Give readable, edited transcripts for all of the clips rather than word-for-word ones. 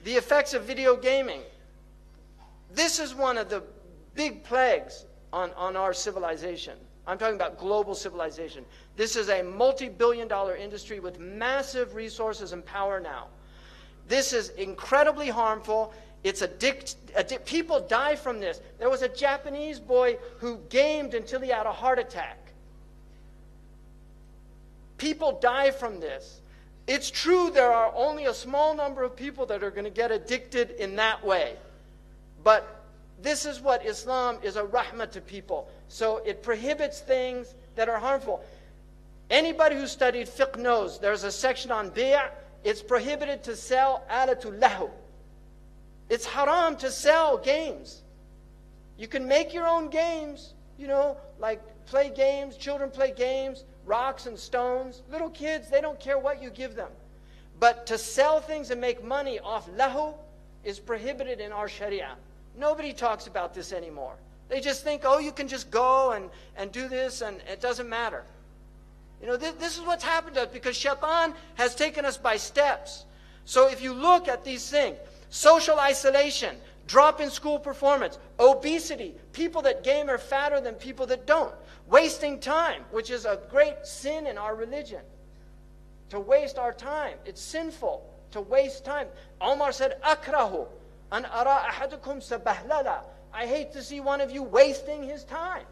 The effects of video gaming. This is one of the big plagues on our civilization. I'm talking about global civilization. This is a multi-billion-dollar industry with massive resources and power now. This is incredibly harmful. It's people die from this. There was a Japanese boy who gamed until he had a heart attack. People die from this. It's true there are only a small number of people that are going to get addicted in that way. But this is what Islam is, a rahmah to people. So it prohibits things that are harmful. Anybody who studied fiqh knows there's a section on bi'. It's prohibited to sell alatul lahu. It's haram to sell games. You can make your own games, like play games, children play games, rocks and stones. Little kids, they don't care what you give them. But to sell things and make money off lahu is prohibited in our sharia. Nobody talks about this anymore. They just think, oh, you can just go and do this and it doesn't matter. This is what's happened to us because Shaitan has taken us by steps. So if you look at these things, social isolation, drop in school performance, obesity, people that game are fatter than people that don't, wasting time, which is a great sin in our religion. To waste our time. It's sinful to waste time. Omar said, Akrahu an ara ahadukum sabahlala. I hate to see one of you wasting his time.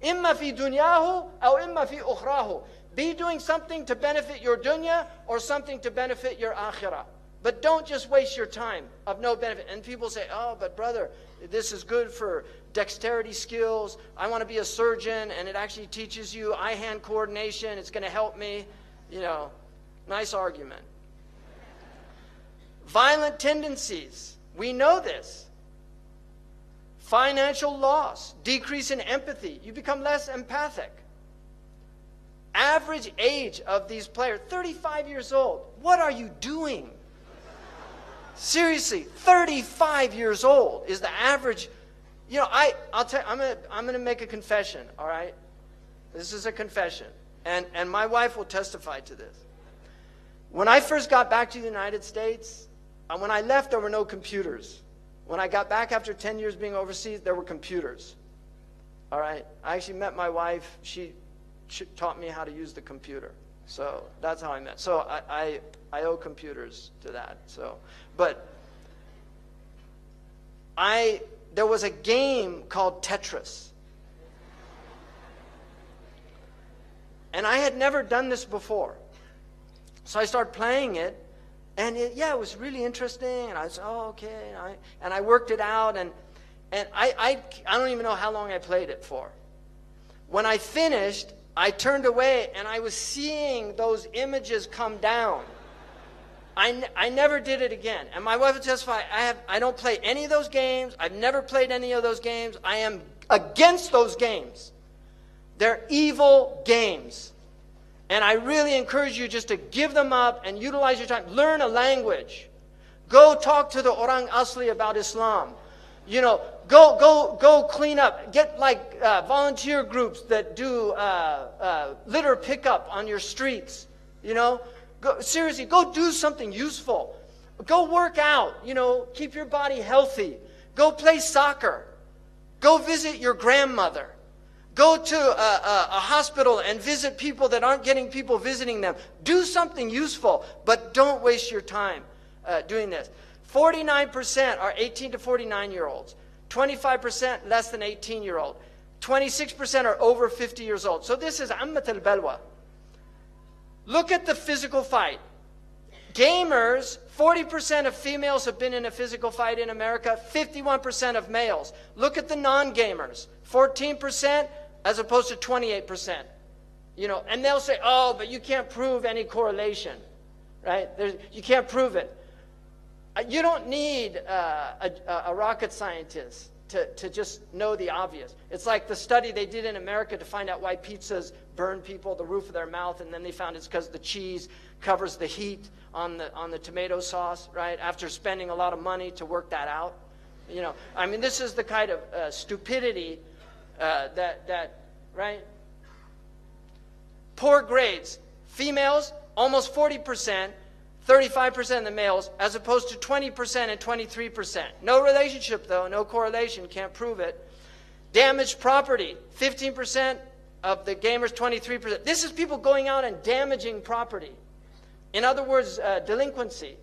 Imma fi dunyahu aw imma fi ukhrahu. Be doing something to benefit your dunya or something to benefit your akhirah. But don't just waste your time of no benefit. And people say, oh, but brother, this is good for dexterity skills. I want to be a surgeon, and it actually teaches you eye-hand coordination. It's going to help me. Nice argument. Violent tendencies. We know this. Financial loss, decrease in empathy. You become less empathic. Average age of these players, 35 years old. What are you doing? Seriously, 35 years old is the average. I'll tell you, I'm going to make a confession, all right? This is a confession. And my wife will testify to this. When I first got back to the United States, when I left, there were no computers. When I got back after 10 years being overseas, there were computers. All right? I actually met my wife. She taught me how to use the computer. So that's how I met. So I owe computers to that. But there was a game called Tetris. And I had never done this before. So I started playing it. And it was really interesting. And I said, oh, okay. And I worked it out. And I don't even know how long I played it for. When I finished, I turned away and I was seeing those images come down. I never did it again. And my wife would testify, I don't play any of those games. I've never played any of those games. I am against those games. They're evil games. And I really encourage you just to give them up and utilize your time. Learn a language. Go talk to the Orang Asli about Islam. Go clean up. Get volunteer groups that do litter pickup on your streets. Seriously, go do something useful. Go work out. Keep your body healthy. Go play soccer. Go visit your grandmother. Go to a hospital and visit people that aren't getting people visiting them. Do something useful, but don't waste your time doing this. 49% are 18 to 49-year-olds. 25% less than 18-year-old. 26% are over 50 years old. So this is ammat al-balwa. Look at the physical fight. Gamers, 40% of females have been in a physical fight in America, 51% of males. Look at the non-gamers, 14% as opposed to 28%. And they'll say, oh, but you can't prove any correlation, right? You can't prove it. You don't need a rocket scientist to just know the obvious. It's like the study they did in America to find out why pizzas burn people, the roof of their mouth, and then they found it's because the cheese covers the heat on the tomato sauce, right? After spending a lot of money to work that out. This is the kind of stupidity that, right? Poor grades. Females, almost 40%. 35% of the males, as opposed to 20% and 23%. No relationship, though, no correlation, can't prove it. Damaged property, 15% of the gamers, 23%. This is people going out and damaging property. In other words, delinquency.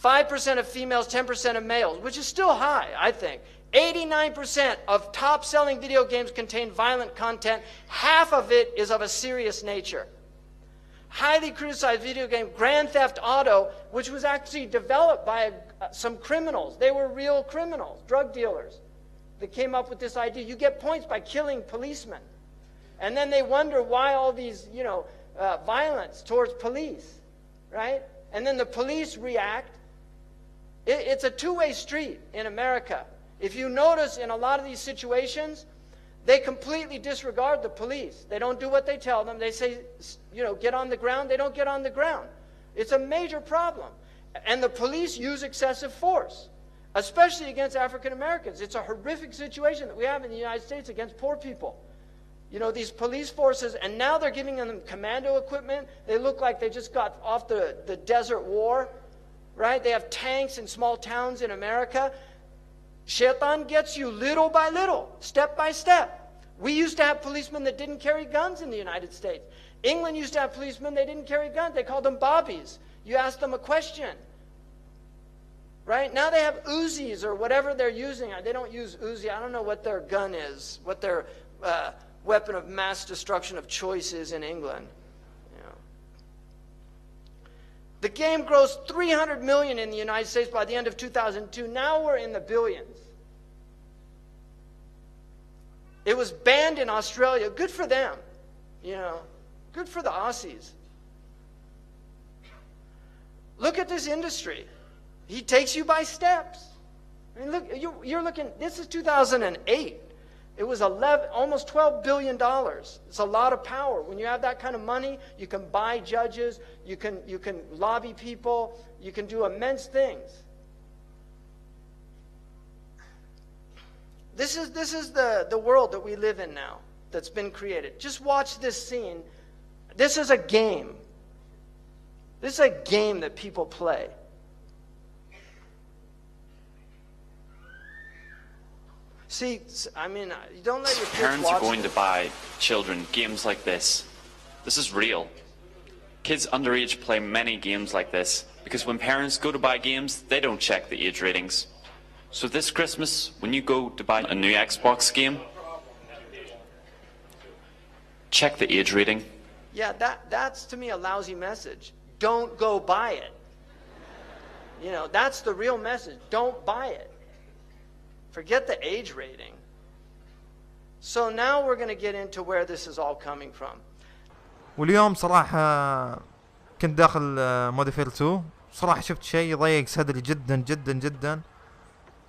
5% of females, 10% of males, which is still high, I think. 89% of top-selling video games contain violent content. Half of it is of a serious nature. Highly criticized video game Grand Theft Auto, which was actually developed by some criminals. They were real criminals, drug dealers, that came up with this idea. You get points by killing policemen. And then they wonder why all these, violence towards police, right? And then the police react. It's a two-way street in America. If you notice in a lot of these situations, they completely disregard the police. They don't do what they tell them. They say, get on the ground. They don't get on the ground. It's a major problem. And the police use excessive force, especially against African Americans. It's a horrific situation that we have in the United States against poor people. These police forces, and now they're giving them commando equipment. They look like they just got off the desert war, right? They have tanks in small towns in America. Shaitan gets you little by little, step by step. We used to have policemen that didn't carry guns in the United States. England used to have policemen, they didn't carry guns. They called them bobbies. You asked them a question. Right? Now they have Uzis or whatever they're using. They don't use Uzi. I don't know what their gun is, what their weapon of mass destruction of choice is in England. The game grossed $300 million in the United States by the end of 2002. Now we're in the billions. It was banned in Australia. Good for them. Good for the Aussies. Look at this industry. He takes you by steps. I mean, look, you're looking, this is 2008. It was almost $12 billion. It's a lot of power. When you have that kind of money, you can buy judges, you can lobby people, you can do immense things. This is the world that we live in now that's been created. Just watch this scene. This is a game. This is a game that people play. See, I mean, you don't let your kids Parents watch are going this. to buy children games like this. This is real. Kids underage play many games like this because when parents go to buy games, they don't check the age ratings. So this Christmas, when you go to buy a new Xbox game, check the age rating. Yeah, that's to me a lousy message. Don't go buy it. That's the real message. Don't buy it. Forget the age rating. So now we're going to get into where this is all coming from. واليوم صراحة كنت داخل موديفير 2. صراحة شفت شيء يضيق صدري جدا جدا جدا.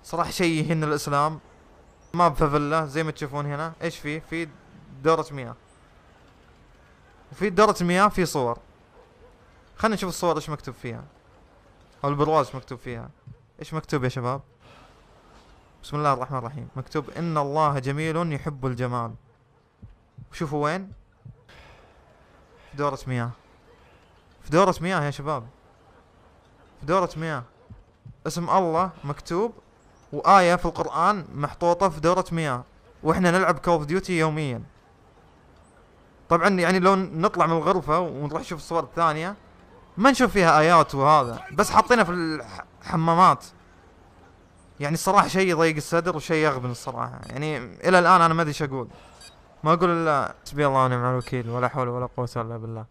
صراحة شيء يهين الإسلام. ما بفافيلا زي ما تشوفون هنا. إيش في دورة مياه. وفي دورة مياه في صور. خلنا نشوف الصور إيش مكتوب فيها. أو البرواز مكتوب فيها. إيش مكتوب يا شباب؟ بسم الله الرحمن الرحيم. مكتوب إن الله جميل يحب الجمال. وشوفوا وين؟ في دورة مياه. في دورة مياه يا شباب. في دورة مياه. اسم الله مكتوب وآية في القرآن محطوطة في دورة مياه. وإحنا نلعب كول اوف ديوتي يوميا. طبعا يعني لو نطلع من الغرفة ونروح نشوف الصور الثانية ما نشوف فيها آيات وهذا. بس حاطينها في الحمامات. يعني الصراحة شيء يضيق الصدر وشيء يغبن الصراحة. يعني إلى الآن أنا ما أدري ايش أقول. ما أقول إلا حسبي الله ونعم الوكيل ولا حول ولا قوة إلا بالله.